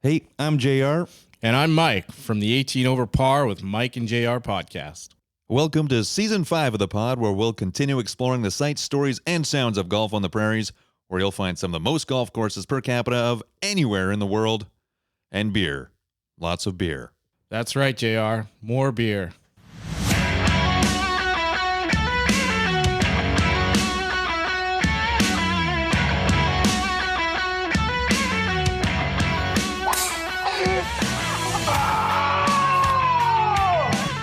Hey, I'm JR. And I'm Mike from the 18 Over Par with Mike and JR podcast. Welcome to Season 5 of the pod, where we'll continue exploring the sights, stories, and sounds of golf on the prairies, where you'll find some of the most golf courses per capita of anywhere in the world, and beer. Lots of beer. That's right, JR. More beer.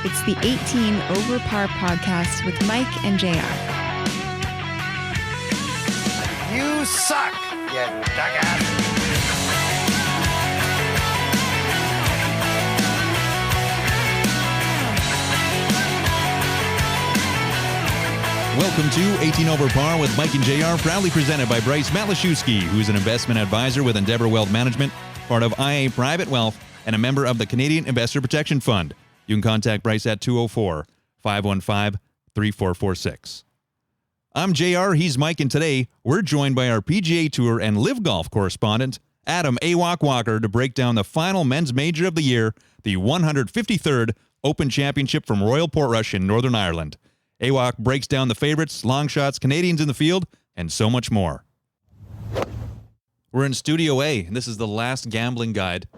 It's the 18 Over Par podcast with Mike and JR. You suck, you jackass. Welcome to 18 Over Par with Mike and JR, proudly presented by Bryce Malashewski, who's an investment advisor with Endeavor Wealth Management, part of IA Private Wealth, and a member of the Canadian Investor Protection Fund. You can contact Bryce at 204-515-3446. I'm JR, he's Mike, and today we're joined by our PGA Tour and Live Golf correspondent, Adam AWOC Walker, to break down the final men's major of the year, the 153rd Open Championship from Royal Portrush in Northern Ireland. AWOC breaks down the favorites, long shots, Canadians in the field, and so much more. We're in Studio A, and this is the last gambling guide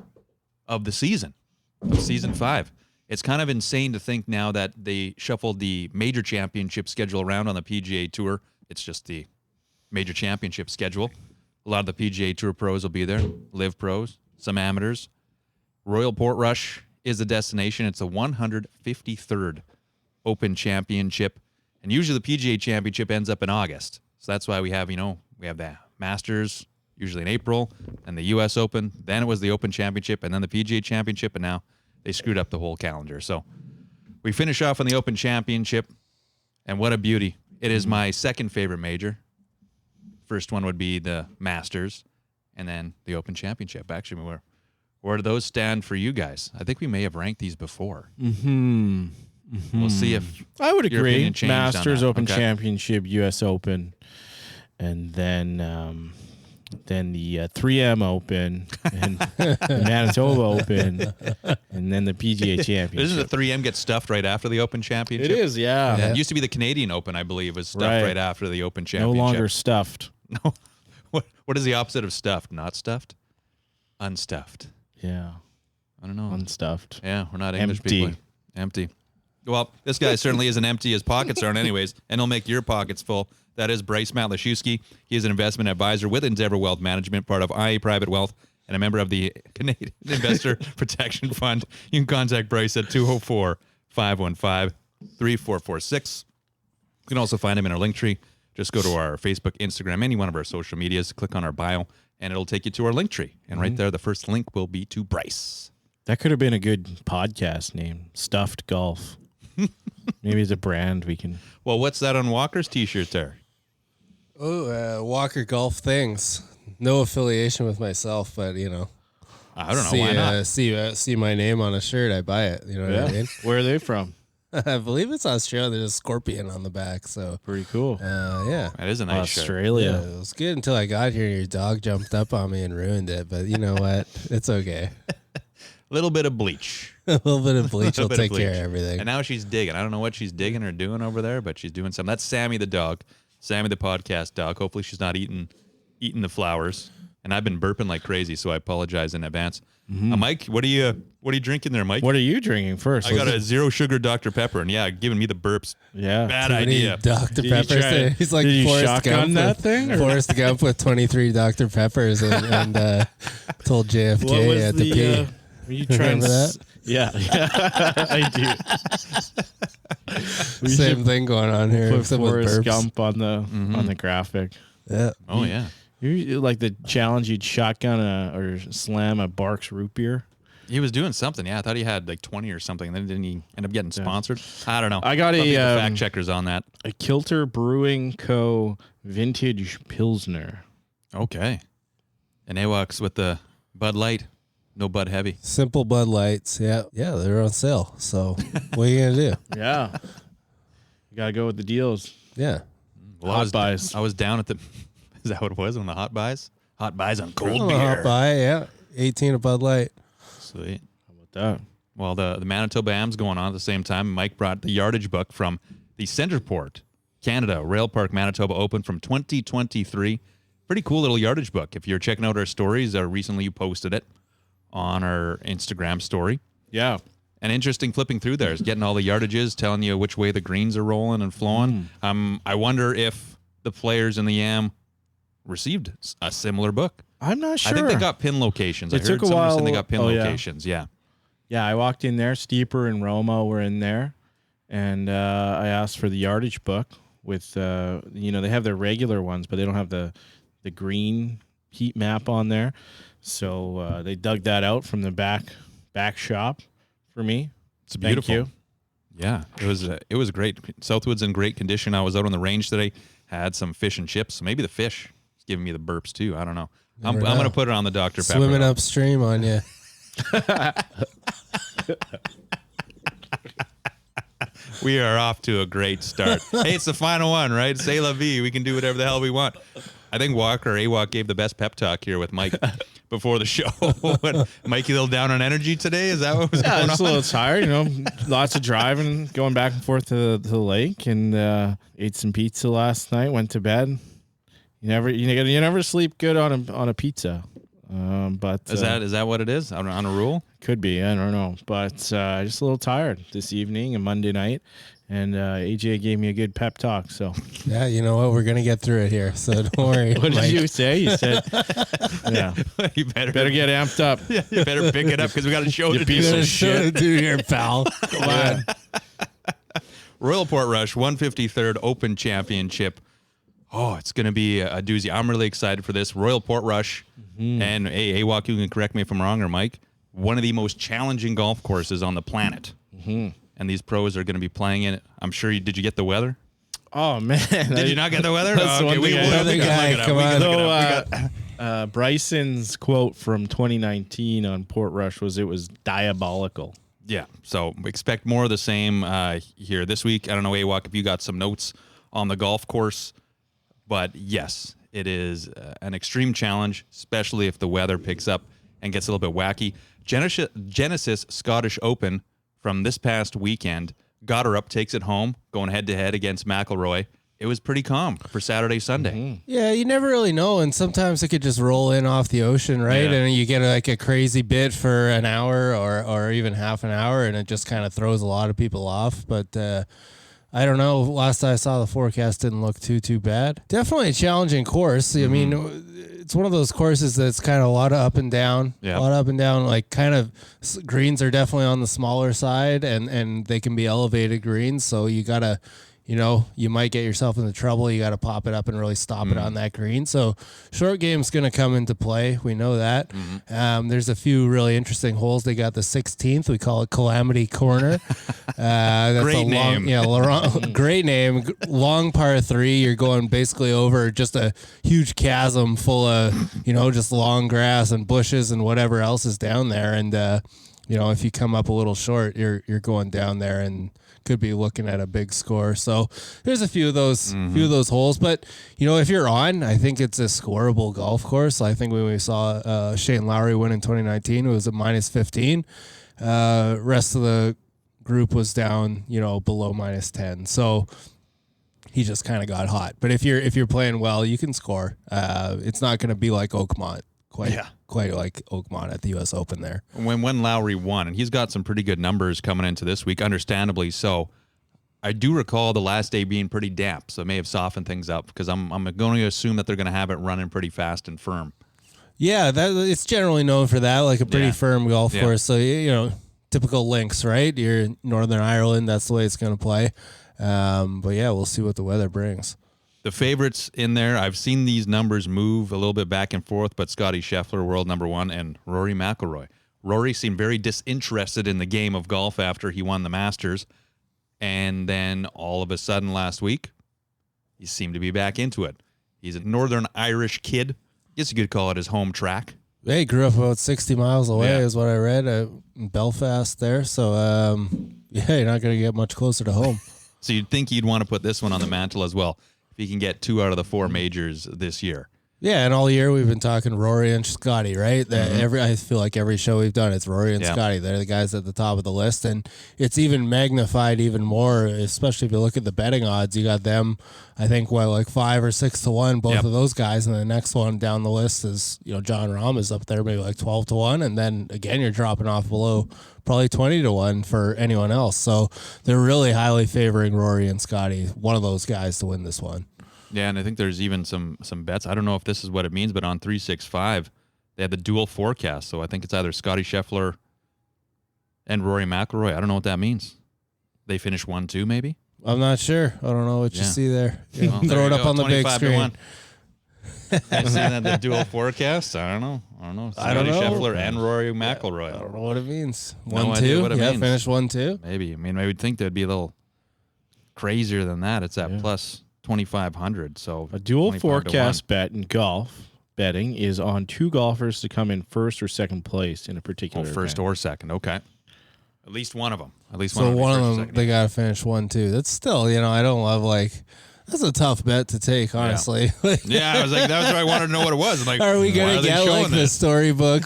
of the season, of Season 5. It's kind of insane to think now that they shuffled the major championship schedule around on the PGA Tour. It's just the major championship schedule. A lot of the PGA Tour pros will be there, Live pros, some amateurs. Royal Portrush is the destination. It's the 153rd Open Championship. And usually the PGA Championship ends up in August. So that's why we have the Masters, usually in April, and the U.S. Open. Then it was the Open Championship, and then the PGA Championship, and now they screwed up the whole calendar. So we finish off on the Open Championship, and what a beauty. It is my second favorite major. First one would be the Masters, and then the Open Championship. Actually, where do those stand for you guys? I think we may have ranked these before. We'll see if I would your agree. opinion changed on Masters, that. Open Okay. Championship, U.S. Open, and then the 3M Open, and the Manitoba Open, and then the PGA Championship. Doesn't the 3M get stuffed right after the Open Championship? It is, yeah. Yeah, it used to be the Canadian Open, I believe, was stuffed right after the Open No Championship. longer stuffed. No. What is the opposite of stuffed? Not stuffed? Unstuffed. Yeah. I don't know. Unstuffed. Yeah, we're not English Empty. people. Empty. Well, this guy certainly isn't empty. His pockets aren't anyways, and he'll make your pockets full. That is Bryce Malashewski. He is an investment advisor with Endeavor Wealth Management, part of IA Private Wealth, and a member of the Canadian Investor Protection Fund. You can contact Bryce at 204-515-3446. You can also find him in our link tree. Just go to our Facebook, Instagram, any one of our social medias, click on our bio, and it'll take you to our link tree. And right there, the first link will be to Bryce. That could have been a good podcast name, Stuffed Golf. Maybe it's a brand we can. Well, what's that on Walker's T-shirt there? Walker Golf Things. No affiliation with myself, but I don't know, why not? See my name on a shirt, I buy it. You know what I mean? Where are they from? I believe it's Australia. There's a scorpion on the back, so Pretty cool. yeah. That is a nice shirt. Australia. Yeah, it was good until I got here and your dog jumped up on me and ruined it. But you know what? It's okay. A little bit of bleach. A little bit of bleach will Little bit take of care of bleach. everything. And now she's digging. I don't know what she's digging or doing over there, but she's doing something. That's Sammy the dog. Sammy the podcast dog. Hopefully she's not eating the flowers. And I've been burping like crazy, so I apologize in advance. Mike, what are you drinking there, Mike? What are you drinking first? I got a 0 sugar Dr. Pepper, and giving me the burps. Yeah. Bad Too many idea. Dr. Did you Peppers. try- He's like did you Forrest shotgun Gump that with, thing, or- Forrest Gump with 23 Dr. Peppers and told JFK What was at the P. were you trying Remember that? Yeah, I do. We Same should thing going on here. Put except with Forrest burps. Gump on the graphic. Yeah. Oh, yeah. You like the challenge? You'd shotgun or slam a Barks root beer. He was doing something. Yeah, I thought he had like 20 or something. Then didn't he end up getting sponsored? I don't know. I got I'll a be the fact checkers on that. a Kilter Brewing Co. Vintage Pilsner. Okay. And AWOC's with the Bud Light. No Bud Heavy. Simple Bud Lights. Yeah. Yeah, they're on sale. So what are you going to do? Yeah, you gotta go with the deals. Yeah. Well, Hot buys. I was down at the. Is that what it was on the hot buys? Hot buys on cold I'll beer. buy, yeah. 18 of Bud Light. Sweet. How about that? Well, the Manitoba Am's going on at the same time. Mike brought the yardage book from the Centerport, Canada, Rail Park, Manitoba Open from 2023. Pretty cool little yardage book. If you're checking out our stories, recently you posted it on our Instagram story. Yeah. And interesting flipping through there is getting all the yardages, telling you which way the greens are rolling and flowing. I wonder if the players in the Am received a similar book. I'm not sure. I think they got pin locations. It I took heard a someone while. saying they got pin Oh, yeah. locations. Yeah. Yeah, I walked in there. Steeper and Roma were in there, and I asked for the yardage book with, they have their regular ones, but they don't have the green heat map on there. So they dug that out from the back shop for me. It's beautiful. Thank you. Yeah, it was great. Southwood's in great condition. I was out on the range today, had some fish and chips. Maybe the fish is giving me the burps too. I don't know. I'm going to put it on the Dr. Pepper. Swimming upstream on you. We are off to a great start. Hey, it's the final one, right? C'est la vie. We can do whatever the hell we want. I think AWOC gave the best pep talk here with Mike before the show. Mikey, a little down on energy today? Is that what was going on? Just a little tired, lots of driving, going back and forth to the lake, and ate some pizza last night, went to bed. You never sleep good on a pizza. But is that what it is on a rule? Could be, I don't know, but just a little tired this evening and Monday night, and AJ gave me a good pep talk. So Yeah, you know what? We're going to get through it here, so don't worry. what did Mike. you say? You said, yeah, You better get amped up. You better pick it up because we got a show to do. piece of shit. Do here, pal. Come on. Royal Portrush 153rd Open Championship. Oh, it's going to be a doozy. I'm really excited for this. Royal Portrush, and AWOC, you can correct me if I'm wrong, or Mike, one of the most challenging golf courses on the planet. And these pros are going to be playing in it. I'm sure did you get the weather? Oh man, Did you not get the weather? That's the one thing I- Other guy, come on. So, Bryson's quote from 2019 on Portrush it was diabolical. Yeah, so expect more of the same here this week. I don't know, AWOC, if you got some notes on the golf course, but yes, it is an extreme challenge, especially if the weather picks up and gets a little bit wacky. Genesis Scottish Open from this past weekend, Goddard takes it home, going head-to-head against McIlroy. It was pretty calm for Saturday, Sunday. Yeah, you never really know, and sometimes it could just roll in off the ocean, right? Yeah. And you get like a crazy bit for an hour or even half an hour, and it just kind of throws a lot of people off. But I don't know. Last I saw, the forecast didn't look too bad. Definitely a challenging course. I mean, it's one of those courses that's kind of a lot of up and down. Yeah. A lot of up and down. Like kind of greens are definitely on the smaller side, and they can be elevated greens. So you gotta. You might get yourself into trouble. You got to pop it up and really stop it on that green. So short game's going to come into play. We know that. There's a few really interesting holes. They got the 16th. We call it Calamity Corner. That's Great a long, name. great name. Long par 3. You're going basically over just a huge chasm full of, just long grass and bushes and whatever else is down there. And, if you come up a little short, you're going down there and could be looking at a big score. So there's a few of those holes, but if you're on, I think it's a scoreable golf course. I think when we saw Shane Lowry win in 2019, it was a -15. Rest of the group was down, below -10. So he just kind of got hot. But if you're playing well, you can score. It's not going to be like Oakmont. Quite like Oakmont at the U.S. Open there. When Lowry won, and he's got some pretty good numbers coming into this week, understandably so. I do recall the last day being pretty damp, so it may have softened things up because I'm going to assume that they're going to have it running pretty fast and firm. Yeah, it's generally known for that, like a pretty firm golf Yeah. course. So, typical links, right? You're in Northern Ireland, that's the way it's going to play. But yeah, we'll see what the weather brings. The favorites in there, I've seen these numbers move a little bit back and forth, but Scotty Scheffler, world number 1, and Rory McIlroy. Rory seemed very disinterested in the game of golf after he won the Masters, and then all of a sudden last week, he seemed to be back into it. He's a Northern Irish kid. I guess you could call it his home track. Hey, grew up about 60 miles away Yeah. is what I read in Belfast there. So, you're not going to get much closer to home. So you'd think you'd want to put this one on the mantle as well, if he can get 2 out of the 4 majors this year. Yeah, and all year we've been talking Rory and Scotty, right? I feel like every show we've done, it's Rory and Scotty. They're the guys at the top of the list, and it's even magnified even more, especially if you look at the betting odds. You got them, I think, like 5 or 6 to 1, both of those guys, and the next one down the list is John Rahm is up there, maybe like 12 to 1, and then again you're dropping off below probably 20 to 1 for anyone else. So they're really highly favoring Rory and Scotty, one of those guys, to win this one. Yeah, and I think there's even some bets. I don't know if this is what it means, but on 365, they have the dual forecast. So I think it's either Scotty Scheffler and Rory McIlroy. I don't know what that means. They finish 1-2 maybe? I'm not sure. I don't know what you see there. Well, throw it up on the big screen. I've seen that the dual forecast. I don't know. Scotty Scheffler and Rory McIlroy. I don't know what it means. No idea what it means. Finish 1-2. Maybe. I mean, I would think that'd be a little crazier than that. It's at plus 2,500. So a dual forecast bet in golf betting is on 2 golfers to come in first or second place in a particular first event. or second. Okay. At least one of them. So one of them, they got to finish 1-2. That's still, I don't love that's a tough bet to take, honestly. Yeah, I was like, that was what I wanted to know what it was. I'm like, are we going to get the storybook,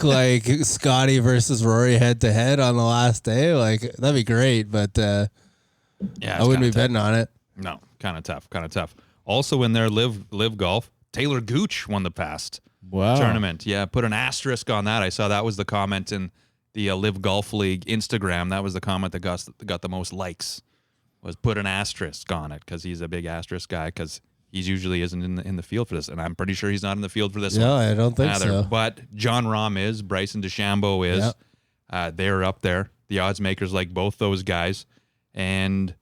Scotty versus Rory head to head on the last day? That'd be great, but I wouldn't be betting on it. No, kind of tough. Also in there, live golf, Taylor Gooch won the past tournament. Yeah, put an asterisk on that. I saw that was the comment in the Live Golf League Instagram. That was the comment that got the most likes. Was put an asterisk on it because he's a big asterisk guy because he usually isn't in the field for this, and I'm pretty sure he's not in the field for this one. No, I don't think so. But John Rahm is, Bryson DeChambeau is. Yep. They're up there. The odds makers like both those guys, and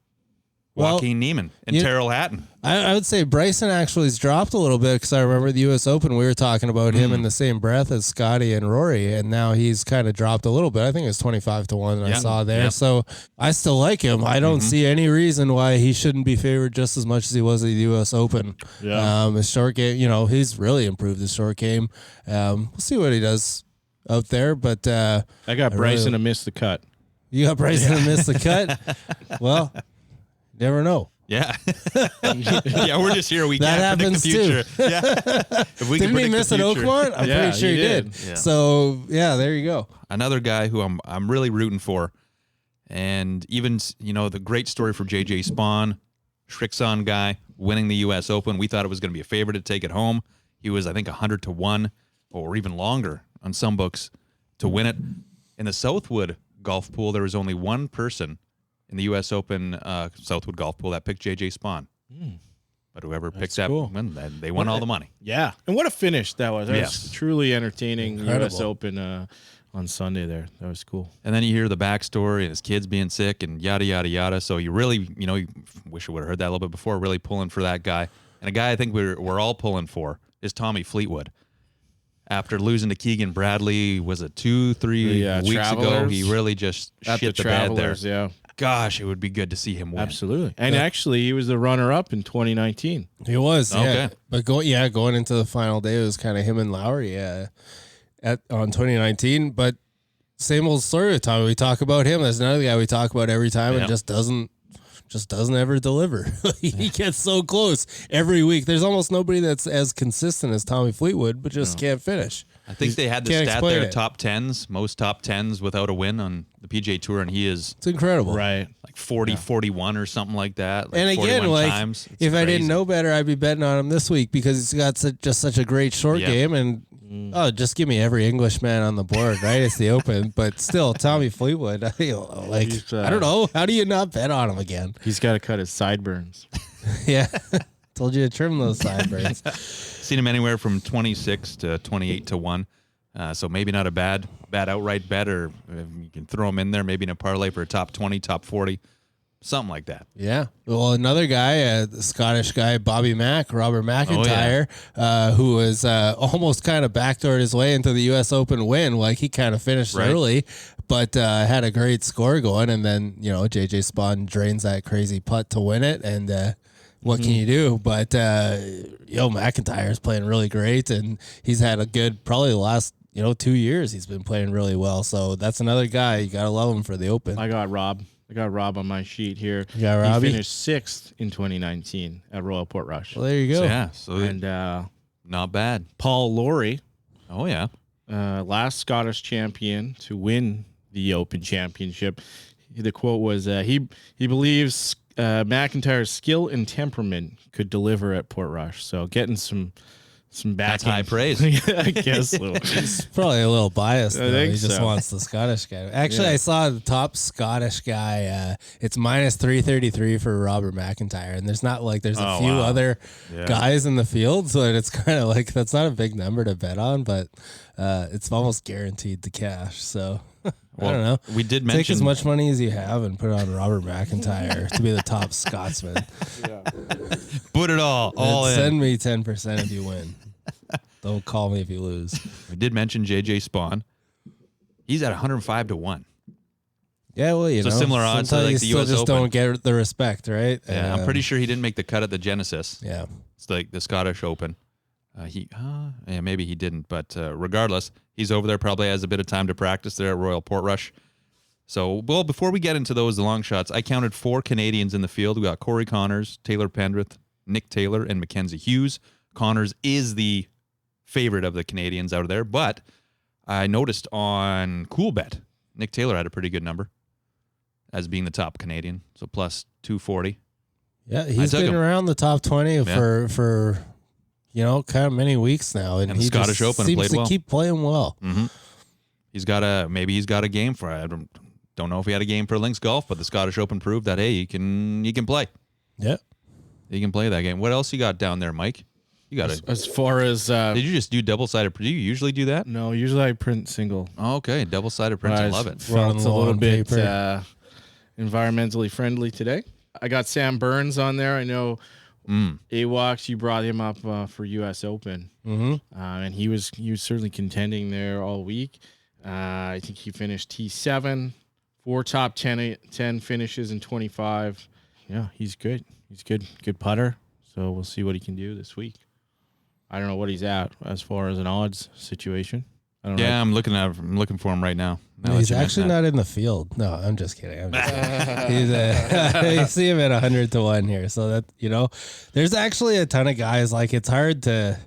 Joaquin Niemann and Terrell Hatton. I would say Bryson actually has dropped a little bit because I remember the U.S. Open, we were talking about him in the same breath as Scotty and Rory, and now he's kind of dropped a little bit. I think it's 25 to 1 I saw there. Yep. So I still like him. I don't see any reason why he shouldn't be favored just as much as he was at the U.S. Open. Yeah. His short game, he's really improved his short game. We'll see what he does out there, but I got Bryson to miss the cut. You got Bryson to miss the cut? Well, never know. Yeah. Yeah, we're just here. We that can't predict the future. Too. Yeah. If we Didn't he miss at Oakmont? I'm pretty sure he did. Yeah. So, there you go. Another guy who I'm really rooting for. And even, the great story for JJ Spawn, Shrixon guy, winning the U.S. Open. We thought it was going to be a favorite to take it home. He was, I think, 100 to 1 or even longer on some books to win it. In the Southwood golf pool, there was only one person in the U.S. Open Southwood Golf Pool that picked J.J. Spawn. But whoever picked that, they won all the money. Yeah. And what a finish that was. That was truly entertaining. Incredible. U.S. Open on Sunday there. That was cool. And then you hear the backstory and his kids being sick and yada, yada, yada. So you really, you wish you would have heard that a little bit before, really pulling for that guy. And a guy I think we're all pulling for is Tommy Fleetwood. After losing to Keegan Bradley, was it 2-3 weeks ago? He really just shit the bed there. Yeah. Gosh, it would be good to see him win. Absolutely. And actually, he was the runner-up in 2019. He was, okay. But going into the final day, it was kind of him and Lowry on 2019. But same old story with Tommy. We talk about him. There's another guy we talk about every time and just doesn't ever deliver. He gets so close every week. There's almost nobody that's as consistent as Tommy Fleetwood, but just can't finish. I think they had the stat there, top 10s, most top 10s without a win on the PGA Tour, and he is... It's incredible. Right. Like 41 or something like that. And again, times. If I didn't know better, I'd be betting on him this week because he's got just such a great short game, and just give me every Englishman on the board, right? It's the Open, but still, Tommy Fleetwood, I don't know. How do you not bet on him again? He's got to cut his sideburns. Yeah. Told you to trim those sideburns. Seen him anywhere from 26 to 28 to 1. So maybe not a bad outright bet, or you can throw him in there, maybe in a parlay for a top 20, top 40, something like that. Yeah. Well, another guy, the Scottish guy, Robert McIntyre, who was almost kind of backdoored his way into the U.S. Open win. Like he kind of finished early, but had a great score going. And then, J.J. Spawn drains that crazy putt to win it. And what can you do? But, McIntyre's playing really great. And he's had a good, probably the last 2 years, he's been playing really well. So that's another guy. You got to love him for the Open. I got Rob on my sheet here. You got Robbie? He finished 6th in 2019 at Royal Portrush. Well, there you go. And Not bad. Paul Laurie, Oh, yeah. last Scottish champion to win the Open Championship. The quote was, he believes McIntyre's skill and temperament could deliver at Portrush. So getting some That's backing. high praise. I guess a little. He's probably a little biased. Though. think He just so. wants the Scottish guy. Actually, I saw the top Scottish guy. It's minus 333 for Robert McIntyre, and there's a few other guys in the field, so it's kind of like that's not a big number to bet on, but it's almost guaranteed to cash. So. I don't know. We did Take mention as much money as you have and put it on Robert McIntyre to be the top Scotsman. put it all And in. send me 10% if you win. Don't call me if you lose. We did mention JJ Spawn. He's at 105 to 1. Yeah, well, you So know, similar odds to, sometimes like, you the still US just Open. don't get the respect, right? Yeah, I'm pretty sure he didn't make the cut at the Genesis. Yeah. It's like the Scottish Open. Maybe he didn't, but regardless, he's over there, probably has a bit of time to practice there at Royal Portrush. So, well, before we get into the long shots, I counted 4 Canadians in the field. We got Corey Connors, Taylor Pendrith, Nick Taylor, and Mackenzie Hughes. Connors is the favorite of the Canadians out of there, but I noticed on CoolBet, Nick Taylor had a pretty good number as being the top Canadian, so plus 240. Yeah, he's took been him. around the top 20 for kind of many weeks now, and the he Scottish just Open seems played to well. keep playing well. He's got a game for it. I don't know if he had a game for Lynx Golf, but the Scottish Open proved that he can play. Yeah. He can play that game. What else you got down there, Mike? You got it. As far as Did you just do double-sided? Do you usually do that? no, usually I print single. Oh, okay, double-sided prints. I love it. Running Felt a low little on bit paper. environmentally friendly today. I got Sam Burns on there. I know AWOX, you brought him up for U.S. Open, and he was certainly contending there all week. I think he finished T7, 4 top 10 finishes in 25. Yeah, he's good. He's good putter. So we'll see what he can do this week. I don't know what he's at as far as an odds situation. I don't know. Yeah, I'm looking for him right now. He's actually not in the field. No, I'm just kidding. You see him at 100 to 1 here. So that, there's actually a ton of guys. Like, it's hard to,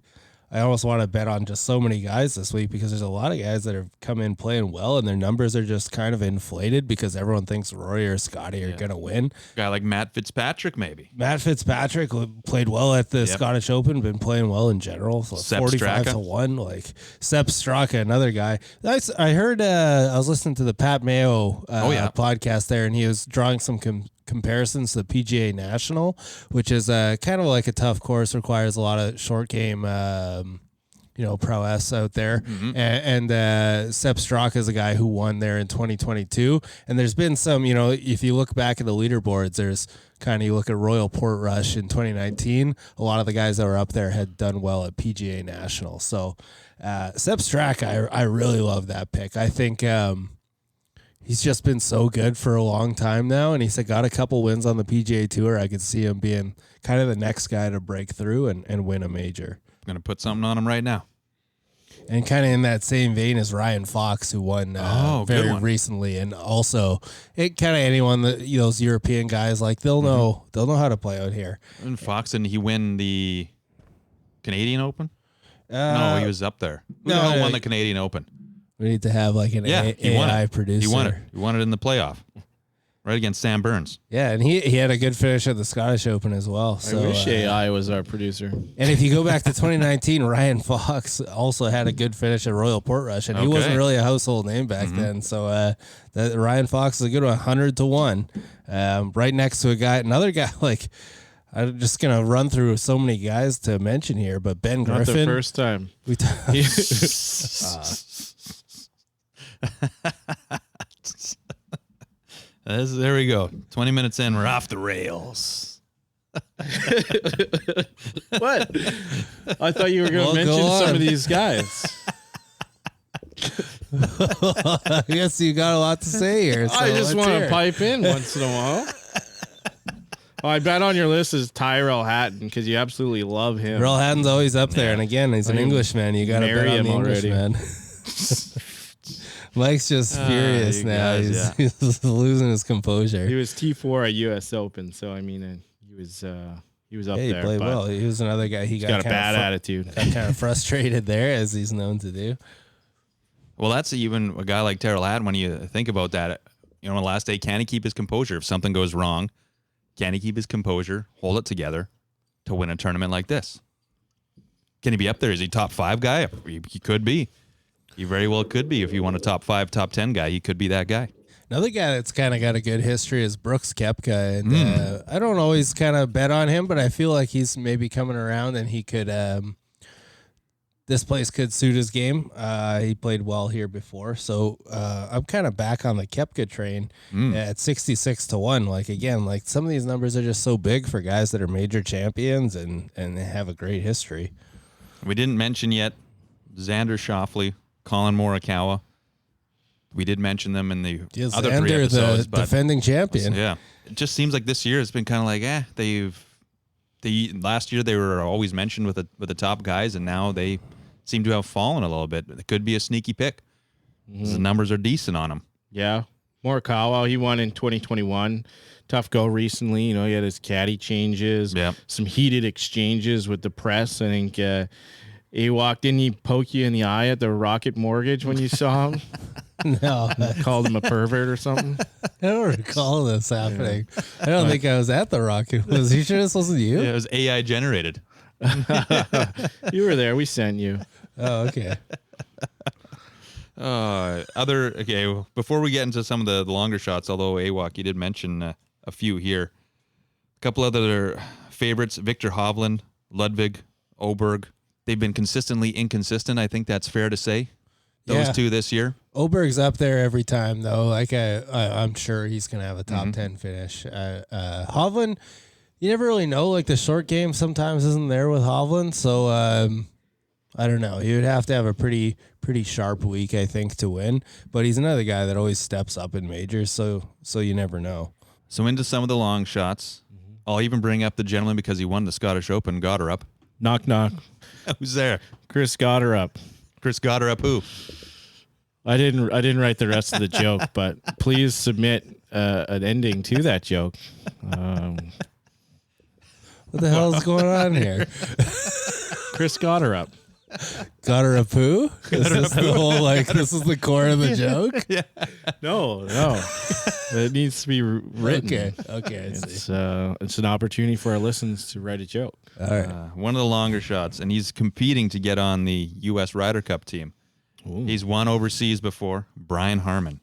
I almost want to bet on just so many guys this week because there's a lot of guys that have come in playing well and their numbers are just kind of inflated because everyone thinks Rory or Scotty are going to win. A guy like Matt Fitzpatrick, maybe. Matt Fitzpatrick played well at the Scottish Open, been playing well in general. So Sepp 45 Straka. to 1. Like Sepp Straka, another guy. I heard, I was listening to the Pat Mayo podcast there, and he was drawing some comparisons to the PGA National, which is kind of like a tough course, requires a lot of short game prowess out there. And Sepp Straka is a guy who won there in 2022. And there's been some, if you look back at the leaderboards, there's you look at Royal Portrush in 2019, a lot of the guys that were up there had done well at PGA National. So Sepp Straka, I really love that pick. I think he's just been so good for a long time now, and he's got a couple wins on the PGA Tour. I could see him being kind of the next guy to break through and win a major. I'm going to put something on him right now. And kind of in that same vein as Ryan Fox, who won very recently, and also it kind of anyone that those European guys they'll know how to play out here. And Fox, didn't he win the Canadian Open? No, he was up there. Who the hell won the Canadian Open? We need to have an he won AI it. producer. He won it. He won it in the playoff, right against Sam Burns. Yeah, and he had a good finish at the Scottish Open as well. So, I wish AI was our producer. And if you go back to 2019, Ryan Fox also had a good finish at Royal Portrush, and he wasn't really a household name back then. So that Ryan Fox is a good 100 to 1, right next to another guy I'm just gonna run through so many guys to mention here, but Ben Not Griffin. the first time. There we go. 20 minutes in, we're off the rails. What? I thought you were going to Well, go mention some on. of these guys. I guess you got a lot to say here. So I just let's want hear to it. pipe in once in a while. Oh, I bet on your list is Tyrell Hatton because you absolutely love him. Earl Hatton's always up there, and again, he's an Englishman. You got to bet marry on the him already. Englishman. Mike's just furious you now. guys, He's losing his composure. He was T4 at U.S. Open, so I mean, he He was up Yeah, he there. played but well. He was another guy. He's got a bad attitude. Got kind of frustrated there, as he's known to do. Well, that's even a guy like Terrell Hadd. When you think about that, on the last day, can he keep his composure? If something goes wrong, can he keep his composure, hold it together to win a tournament like this? Can he be up there? Is he top 5 guy? He could be. He very well could be. If you want a top 5, top 10 guy, he could be that guy. Another guy that's kind of got a good history is Brooks Koepka, and I don't always kind of bet on him, but I feel like he's maybe coming around, and he could. This place could suit his game. He played well here before, so I'm kind of back on the Koepka train at 66-1. Like again, like some of these numbers are just so big for guys that are major champions and they have a great history. We didn't mention yet Xander Schauffele, Colin Morikawa. We did mention them in the other 3 episodes, the defending champion. Yeah, it just seems like this year it's been kind of like last year they were always mentioned with the top guys, and now they seem to have fallen a little bit. It could be a sneaky pick. The numbers are decent on him. Yeah. Morikawa, he won in 2021. Tough go recently. He had his caddy changes, some heated exchanges with the press. I think Awak, didn't he poke you in the eye at the Rocket Mortgage when you saw him? No. Called him a pervert or something? I don't recall this happening. I don't think I was at the Rocket. Was he sure this wasn't you? Yeah, it was AI generated. You were there. We sent you. Oh, okay. Before we get into some of the longer shots, although Awak, you did mention a few here. A couple other favorites, Victor Hovland, Ludwig, Oberg. They've been consistently inconsistent. I think that's fair to say. Those 2 this year. Oberg's up there every time, though. Like I'm sure he's going to have a top 10 finish. Hovland, you never really know. Like the short game sometimes isn't there with Hovland, so I don't know. He would have to have a pretty sharp week, I think, to win. But he's another guy that always steps up in majors, so you never know. So into some of the long shots. I'll even bring up the gentleman because he won the Scottish Open. Gotterup. Knock, knock. Who's there? Chris Gotterup. Chris Gotterup who? I didn't write the rest of the joke, but please submit an ending to that joke. What the hell is going on here? Chris Gotterup. Gotterup who? Is this the whole, this is the core of the joke? Yeah. No. It needs to be written. Okay. It's an opportunity for our listeners to write a joke. All right. One of the longer shots, and he's competing to get on the U.S. Ryder Cup team. Ooh. He's won overseas before. Brian Harmon.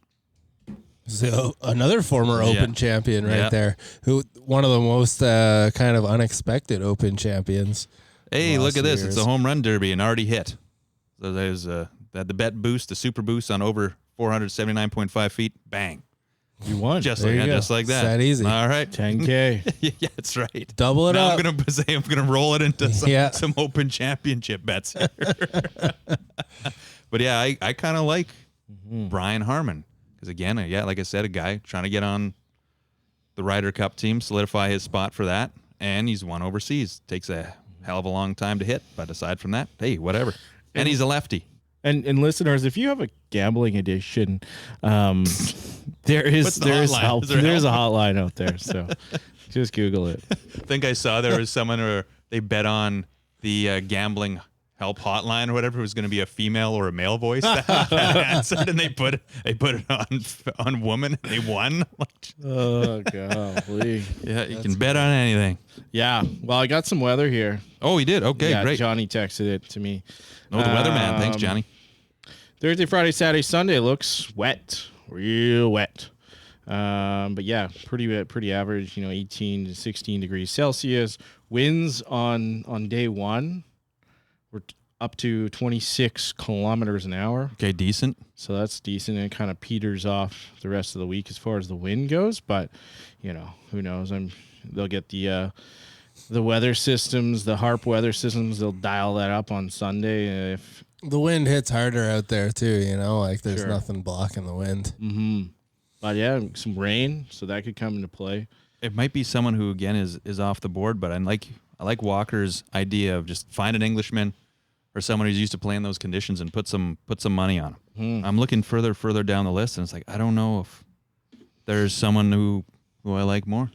So another former Open champion right there, who one of the most kind of unexpected Open champions. Hey, look at this. It's a home run derby and already hit. So there's the bet boost, the super boost on over 479.5 feet. Bang. You won. Just There like you go. just like that. It's that easy. All right. 10K. Yeah, that's right. Double it Now up. I'm gonna roll it into some Open Championship bets here. But yeah, I kind of like Brian Harmon because again, like I said, a guy trying to get on the Ryder Cup team, solidify his spot for that, and he's won overseas. Takes a hell of a long time to hit, but aside from that, hey, whatever. And he's a lefty. And listeners, if you have a gambling addiction, there's help. There's a hotline out there. So just Google it. I think I saw there was someone where they bet on the gambling help hotline or whatever. It was going to be a female or a male voice that answered, and they put it on woman, and they won. Oh golly. Yeah, you can bet on anything. Yeah. Well, I got some weather here. Oh, he did. Okay, Yeah, great. Johnny texted it to me. Oh, the weatherman. Thanks, Johnny. Thursday, Friday, Saturday, Sunday looks wet, real wet. But yeah, pretty average. 18 to 16 degrees Celsius. Winds on day one were up to 26 kilometers an hour. Okay, decent. So that's decent, and it kind of peters off the rest of the week as far as the wind goes. But who knows? They'll get the weather systems, the HARP weather systems. They'll dial that up on Sunday if The wind hits harder out there too, there's Sure. nothing blocking the wind. Mm-hmm. But yeah, some rain, so that could come into play. It might be someone who again is off the board, but I like Walker's idea of just find an Englishman or someone who's used to playing those conditions and put some money on him. I'm looking further down the list, and it's like I don't know if there's someone who I like more.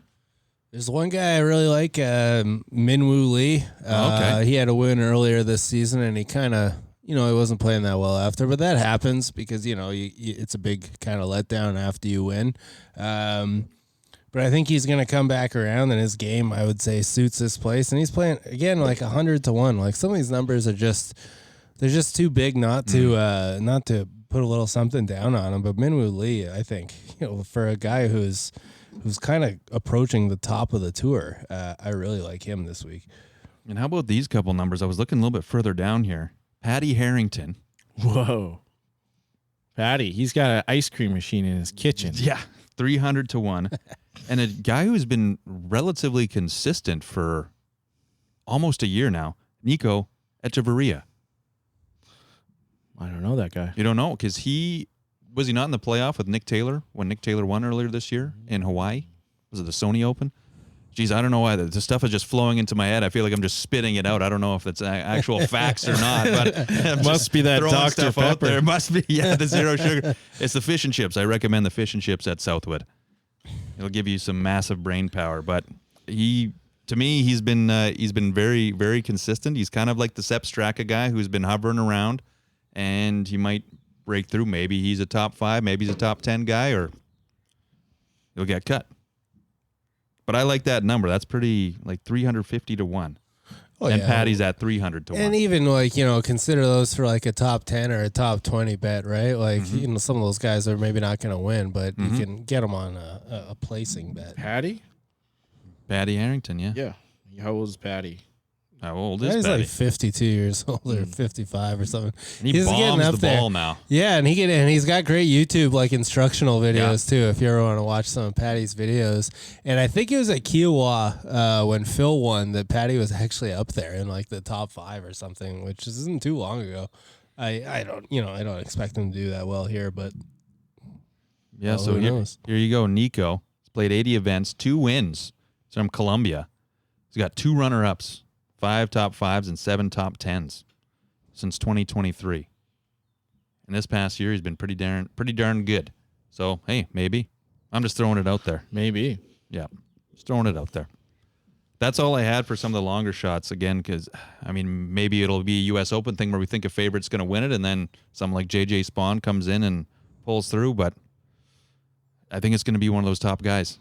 There's one guy I really like, Minwoo Lee. Okay. He had a win earlier this season, and he kind of, he wasn't playing that well after. But that happens because, it's a big kind of letdown after you win. But I think he's going to come back around, and his game, I would say, suits this place. And he's playing, again, like 100-1. Like, some of these numbers are they're just too big not to put a little something down on him. But Minwoo Lee, I think, for a guy who's kind of approaching the top of the tour, I really like him this week. And how about these couple numbers? I was looking a little bit further down here. Patty Harrington. Whoa. Patty, he's got an ice cream machine in his kitchen. Yeah. 300-1. And a guy who's been relatively consistent for almost a year now, Nico Echeverria. I don't know that guy. You don't know? Because was he not in the playoff with Nick Taylor when Nick Taylor won earlier this year in Hawaii? Was it the Sony Open? Geez, I don't know why. The stuff is just flowing into my head. I feel like I'm just spitting it out. I don't know if it's actual facts or not, but I'm Must be that Dr. stuff out Pepper. there. It must be, yeah, the zero sugar. It's the fish and chips. I recommend the fish and chips at Southwood. It'll give you some massive brain power. But to me, he's been very, very consistent. He's kind of like the Sepp Straka guy who's been hovering around, and he might break through. Maybe he's a top 5, maybe he's a top 10 guy, or he'll get cut. But I like that number. That's pretty, like 350-1. Oh, And yeah. Patty's at 300-1. And even consider those for like a top 10 or a top 20 bet, right? Like, some of those guys are maybe not going to win, but you can get them on a placing bet. Patty? Patty Harrington, yeah. Yeah. How old is Patty? How old is He's Patty? like 52 years old or 55 or something. And he He's getting bombs up the there. ball now. Yeah, and he's got great YouTube like instructional videos too. If you ever want to watch some of Patty's videos, and I think it was at Kiowa when Phil won that Patty was actually up there in like the top 5 or something, which isn't too long ago. I don't expect him to do that well here, but Yeah, well, so who knows? here you go. Nico. He's played 80 events, 2 wins. He's from Colombia. He's got 2 runner-ups, 5 top 5s, and 7 top 10s since 2023. And this past year, he's been pretty darn good. So, hey, maybe. I'm just throwing it out there. Maybe. Yeah, just throwing it out there. That's all I had for some of the longer shots, again, because, maybe it'll be a U.S. Open thing where we think a favorite's going to win it, and then someone like J.J. Spawn comes in and pulls through, but I think it's going to be one of those top guys.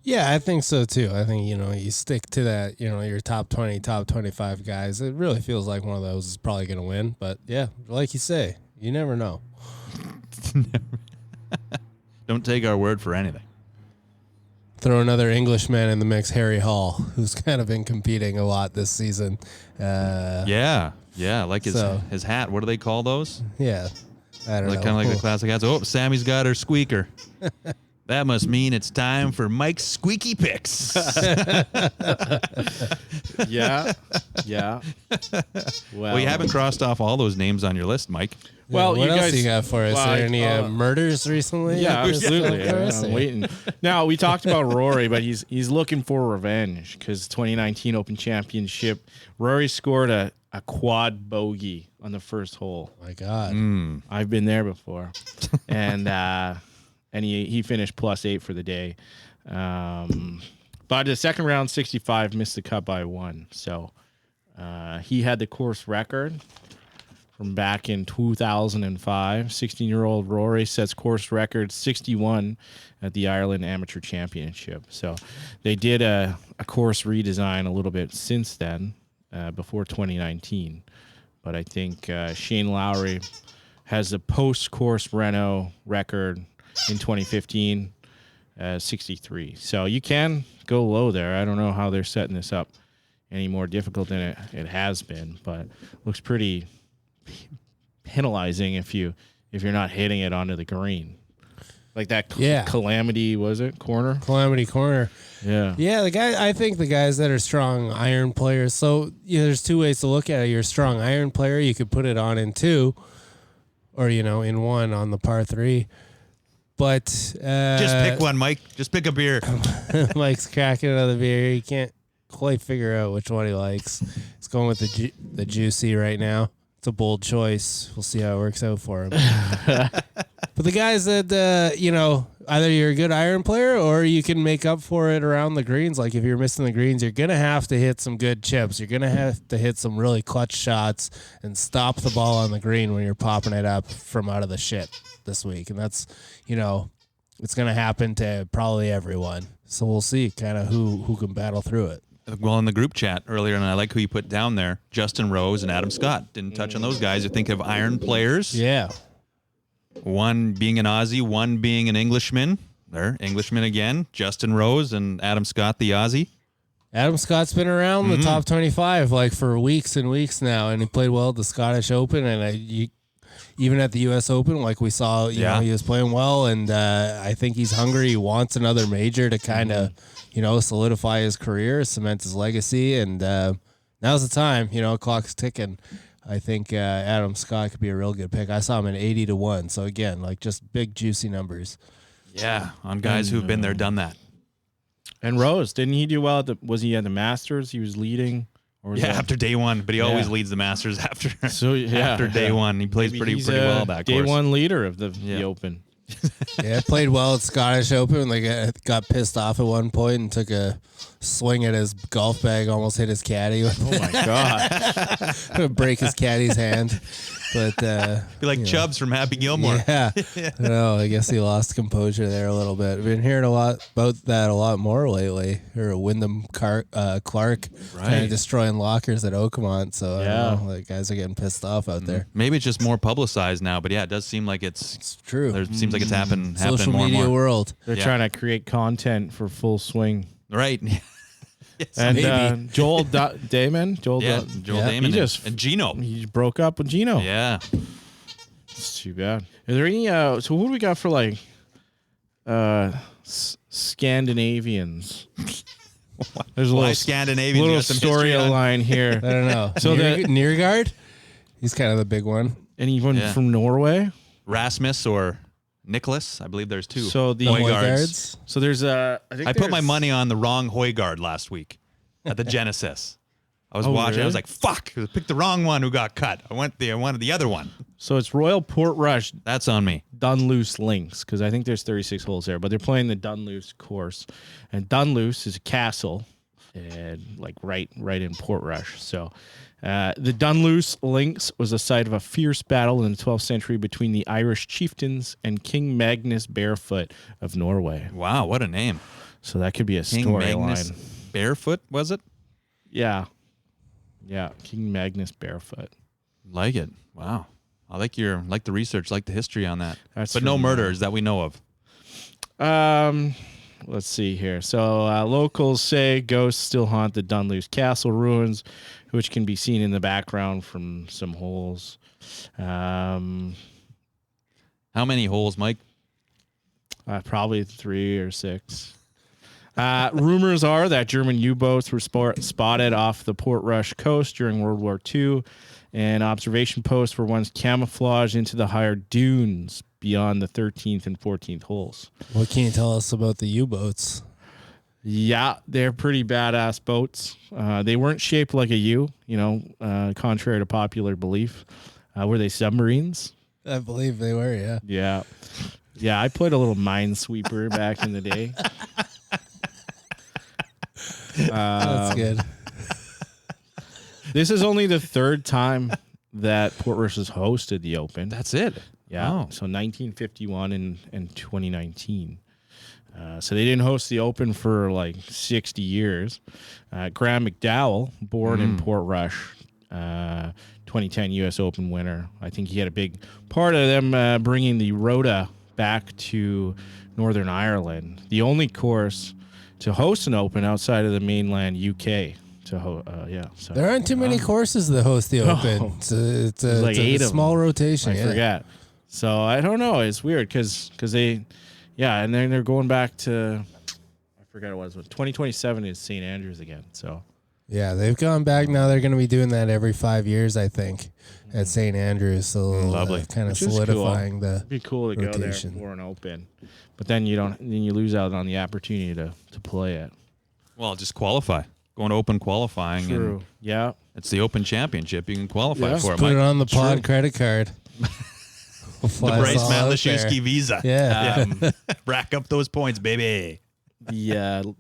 Yeah, I think so too. I think, you stick to that, your top 20, top 25 guys. It really feels like one of those is probably going to win. But yeah, like you say, you never know. Don't take our word for anything. Throw another Englishman in the mix, Harry Hall, who's kind of been competing a lot this season. Yeah, like his hat. What do they call those? Yeah, I don't know. Kind of like the classic hats. Oh, Sammy's got her squeaker. That must mean it's time for Mike's squeaky picks. Yeah. Yeah. Well, you haven't crossed off all those names on your list, Mike. Well, what you else guys, you got for us? well, Are there any I- murders recently? Yeah, absolutely. Yeah. I'm waiting. Now, we talked about Rory, but he's looking for revenge because 2019 Open Championship, Rory scored a quad bogey on the first hole. My God. I've been there before. And he finished +8 for the day. But the second round, 65, missed the cut by 1. So he had the course record from back in 2005. 16-year-old Rory sets course record 61 at the Ireland Amateur Championship. So they did a course redesign a little bit since then, before 2019. But I think Shane Lowry has a post-course reno record in 2015, 63. So you can go low there. I don't know how they're setting this up any more difficult than it has been, but looks pretty penalizing if you're not hitting it onto the green. Like that Calamity, was it? Calamity Corner. Yeah. Yeah, I think the guys that are strong iron players. So there's 2 ways to look at it. You're a strong iron player, you could put it on in 2, or in 1 on the par 3. But Just pick one, Mike. Just pick a beer. Mike's cracking another beer. He can't quite figure out which one he likes. He's going with the juicy right now. It's a bold choice. We'll see how it works out for him. But the guys that either you're a good iron player or you can make up for it around the greens. Like if you're missing the greens, you're going to have to hit some good chips. You're going to have to hit some really clutch shots and stop the ball on the green when you're popping it up from out of the shit this week. And that's, it's going to happen to probably everyone. So we'll see kind of who can battle through it. Well, in the group chat earlier, and I like who you put down there, Justin Rose and Adam Scott. Didn't touch on those guys. You think of iron players. Yeah. One being an Aussie, one being an Englishman. There, Englishman again. Justin Rose and Adam Scott, the Aussie. Adam Scott's been around the top 25 like for weeks and weeks now, and he played well at the Scottish Open, and even at the U.S. Open, like we saw, you know, he was playing well, and I think he's hungry. He wants another major to kind of, solidify his career, cement his legacy, and now's the time. Clock's ticking. I think Adam Scott could be a real good pick. I saw him at 80-1. So again, like just big juicy numbers. Yeah, on guys who've been there, done that. And Rose, didn't he do well? Was he at the Masters? He was leading. Or was after day one, but he always leads the Masters after. So after day one, he plays pretty well back. Day one leader of the Open. Played well at Scottish Open. Like got pissed off at one point and took a swing at his golf bag, almost hit his caddy. Oh my god! Break his caddy's hand. But be like Chubbs from Happy Gilmore. Yeah. No, I guess he lost composure there a little bit. I've been hearing a lot about that a lot more lately. Or Wyndham Clark kind of destroying lockers at Oakmont. So I don't know, like guys are getting pissed off out there. Maybe it's just more publicized now, but it does seem like it's true. There seems like it's happening Social more media and more. world. They're trying to create content for Full Swing. Right. Yes, and Joel Damon. Joel Damon and Gino. He broke up with Gino. Yeah. It's too bad. Are there any so what do we got for like Scandinavians? There's a little Scandinavian storyline here. I don't know. So Neergaard? He's kind of the big one. Anyone from Norway? Rasmus or Nicholas, I believe there's two. So the Højgaards. So there's I put my money on the wrong Højgaard last week at the Genesis. I was watching. Really? I was like, "Fuck! I picked the wrong one who got cut. I wanted the other one." So it's Royal Portrush That's on me. Dunluce Links because I think there's 36 holes there, but they're playing the Dunluce course, and Dunluce is a castle, and like right in Portrush. So. The Dunluce Links was the site of a fierce battle in the 12th century between the Irish chieftains and King Magnus Barefoot of Norway. Wow, what a name! So that could be a King Magnus storyline. Barefoot, was it? Yeah, King Magnus Barefoot. Like it. Wow, I like the research, like the history on that. That's but no murders that we know of. Let's see here. So locals say ghosts still haunt the Dunluce Castle ruins, which can be seen in the background from some holes. How many holes, Mike? Probably 3 or 6. Rumors are that German U-boats were spotted off the Portrush coast during World War II, and observation posts were once camouflaged into the higher dunes beyond the 13th and 14th holes. What can you tell us about the U-boats? Yeah, they're pretty badass boats. They weren't shaped like a U, contrary to popular belief. Were they submarines? I believe they were, yeah. Yeah. Yeah, I played a little minesweeper back in the day. That's good. This is only the third time that Portrush has hosted the Open. That's it. Yeah. Oh. So 1951 and 2019. So they didn't host the Open for like 60 years. Graham McDowell, born in Portrush, 2010 U.S. Open winner. I think he had a big part of them bringing the Rota back to Northern Ireland. The only course to host an Open outside of the mainland UK. So there aren't too many courses that host the Open. No. It's a small rotation. I forget. So I don't know. It's weird because they, and then they're going back to, I forgot what it was. 2027 is St. Andrews again. So yeah, they've gone back now. They're going to be doing that every 5 years, I think, at St. Andrews. So lovely, kind of solidifying the. It'd be cool to rotation. go there for an Open, but then you lose out on the opportunity to play it. Well, just qualify. Going to Open qualifying. True. And yeah. it's the Open Championship. You can qualify for it. Put Mike. it on the pod credit card. The Bryce Matlashewski visa. Yeah. Rack up those points, baby. The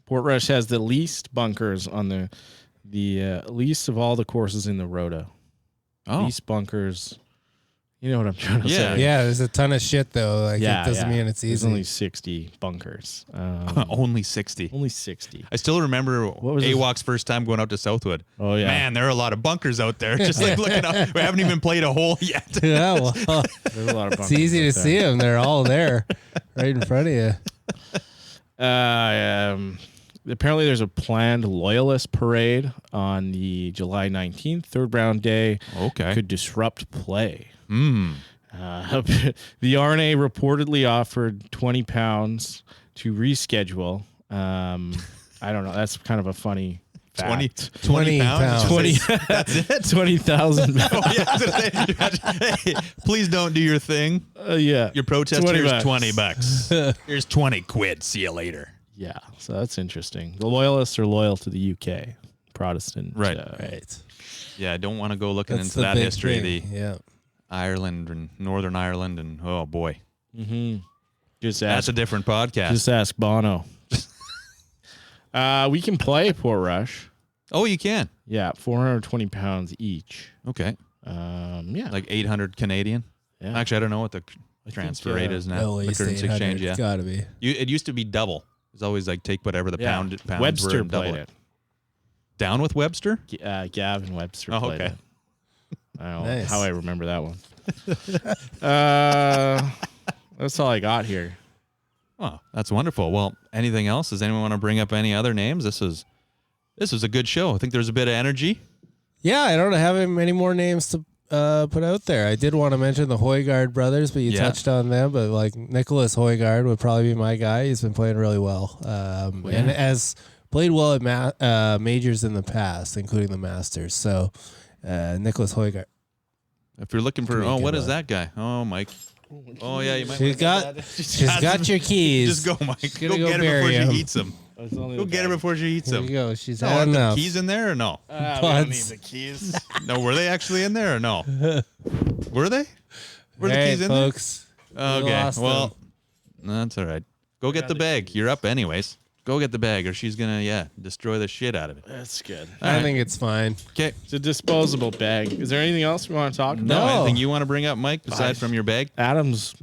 Portrush has the least bunkers on the least of all the courses in the Rota. Oh. Least bunkers. You know what I'm trying to Yeah. say? Yeah, there's a ton of shit though. Like it doesn't mean it's There's easy. only 60 bunkers. Only 60. Only 60. I still remember was his- AWOC's first time going out to Southwood. Oh yeah, Man, there are a lot of bunkers out there. Just like looking up. We haven't even played a hole yet. Yeah, well, there's a lot of bunkers. it's easy to out there. see them. They're all there, right in front of you. Apparently, there's a planned Loyalist parade on the July 19th, third round day. Okay. Could disrupt play. Mm. The RNA reportedly offered £20 to reschedule. I don't know. That's kind of a funny fact. 20 pounds? 20 That's it? 20,000. Oh, yeah, I was gonna say, hey, please don't do your thing. Yeah. Your protest 20 here's bucks. $20. Here's 20 quid. See you later. Yeah. So that's interesting. The Loyalists are loyal to the UK, Protestant. Right. Right. Yeah, I don't want to go looking That's into the that big history. thing. The Ireland and Northern Ireland, and oh boy, Just that's ask. a different podcast. Just ask Bono. We can play Portrush. Oh, you can. Yeah, 420 pounds each. Okay, Yeah. like 800 Canadian. Yeah. Actually, I don't know what the transfer rate is now. At The least currency 800. exchange. Yeah, It's gotta be. it used to be double. It's always like take whatever the pounds were Webster and double played it. Down with Webster. Gavin Webster Oh, played okay. it. I don't Nice. know how I remember that one. That's all I got here. Oh, that's wonderful. Well, anything else? Does anyone want to bring up any other names? This is a good show. I think there's a bit of energy. Yeah, I don't have many more names to put out there. I did want to mention the Højgaard brothers, but you Yeah. touched on them. But like Nicholas Højgaard would probably be my guy. He's been playing really well, and has played well at majors in the past, including the Masters. So Nicholas Højgaard. If you're looking for, Pretty oh, good what is one. that guy? Oh, Mike. Oh, yeah, you might. She's got your keys. Just go, Mike. She's Go gonna get her bury before him. she eats them. Go get her before she eats Here them. you go. She's No, had aren't the enough. keys in there or no? We don't Buds. need the keys. No, were they actually in there or no? Were they? Were the Hey, keys in folks. there? we Okay, lost well, that's all right. Go get the bag. You're up anyways. Go get the bag or she's going to, destroy the shit out of it. That's good. I think it's fine. Okay. It's a disposable bag. Is there anything else we want to talk about? No, No. anything you want to bring up, Mike, aside from your bag? Adam's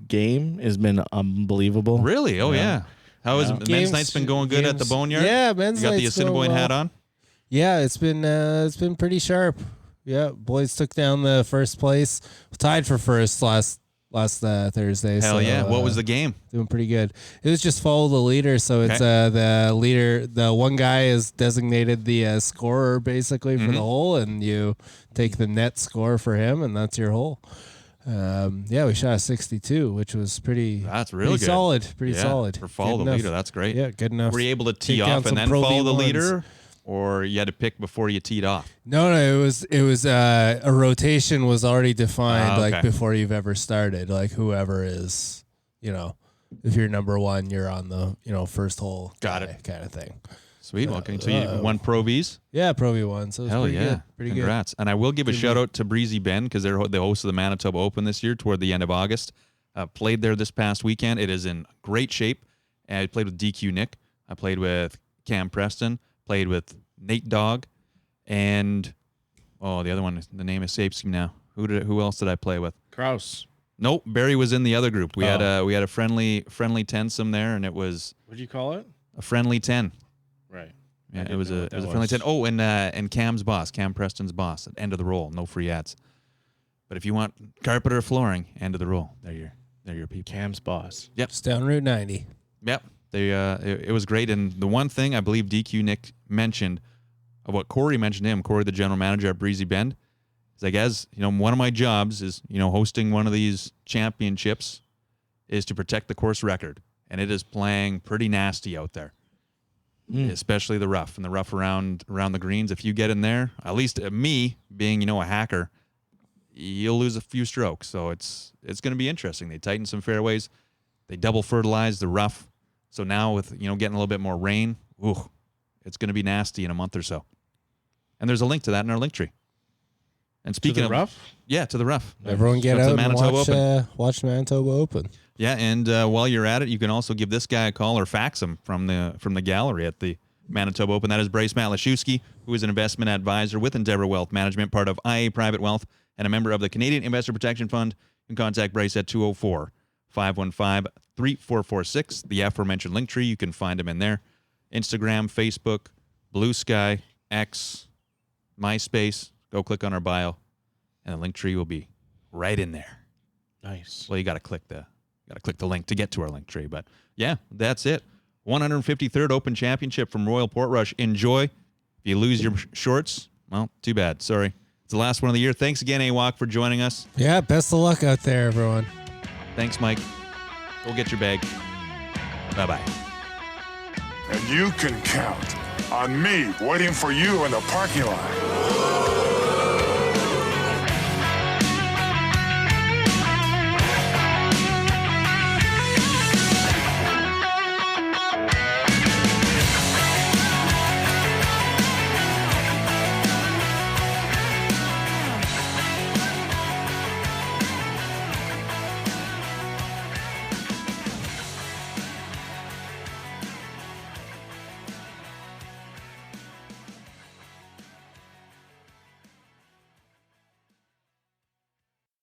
game has been unbelievable. Really? Oh, yeah. How is Yeah. men's Games- night's been going good at the games- Boneyard? Yeah, men's You got the night's going Assiniboine well. hat on? Yeah, it's been pretty sharp. Yeah, boys took down the first place, tied for first last Thursday. Hell so, yeah. What was the game? doing pretty good? It was just follow the leader. So it's Okay. the leader. The one guy is designated the scorer basically for the hole, and you take the net score for him, and that's your hole. Yeah, we shot a 62, which was pretty. That's really pretty good. solid. Pretty Yeah, solid For follow Good the enough. leader. That's great. Yeah, good enough. Were you able to tee Take down off and some then Pro follow the V1s. leader? Or you had to pick before you teed off? No, it was a rotation was already defined Ah, okay. like before you've ever started. Like whoever is, if you're number one, you're on the first hole. Got it. kind of thing. Sweet. Well, so you won Pro Vs? Yeah, Pro V1. So it was Hell pretty yeah. good. Pretty Congrats. And I will give a shout out to Breezy Bend because they're the host of the Manitoba Open this year toward the end of August. Played there this past weekend. It is in great shape. And I played with DQ Nick. I played with Cam Preston. Played with Nate Dogg. And, the other one, the name escapes me now. Who else did I play with? Kraus. Nope, Barry was in the other group. We had a friendly tensome there, and it was What do you call it? a friendly 10. Right. Yeah, I it was didn't know a what that friendly was. 10. Oh, and Cam's boss, Cam Preston's boss, at end of the roll, no free ads. But if you want carpet or flooring, end of the roll, they're your people. Cam's boss. Just down Route 90. Yep, it was great. And the one thing I believe DQ Nick mentioned of what Corey mentioned to him, Corey, the general manager at Breezy Bend, is like, as one of my jobs is hosting one of these championships is to protect the course record, and it is playing pretty nasty out there. Especially the rough and the rough around the greens. If you get in there, at least me being a hacker, you'll lose a few strokes. So it's going to be interesting. They tighten some fairways, they double fertilize the rough. So now with getting a little bit more rain, it's going to be nasty in a month or so. And there's a link to that in our link tree. And speaking the of rough? Yeah, to the rough. Everyone get That's out the and Manitoba watch Manitoba Open. Yeah, and while you're at it, you can also give this guy a call or fax him from the gallery at the Manitoba Open. That is Bryce Matlashewski, who is an investment advisor with Endeavor Wealth Management, part of IA Private Wealth, and a member of the Canadian Investor Protection Fund. You can contact Bryce at 204-515-3446. The aforementioned link tree, you can find him in there. Instagram, Facebook, Blue Sky, X, MySpace. Go click on our bio, and the link tree will be right in there. Nice. Well, you got to click the link to get to our link tree. But yeah, that's it. 153rd Open Championship from Royal Portrush. Enjoy. If you lose your shorts, well, too bad. Sorry. It's the last one of the year. Thanks again, AWOC, for joining us. Yeah, best of luck out there, everyone. Thanks, Mike. Go get your bag. Bye-bye. And you can count on me waiting for you in the parking lot.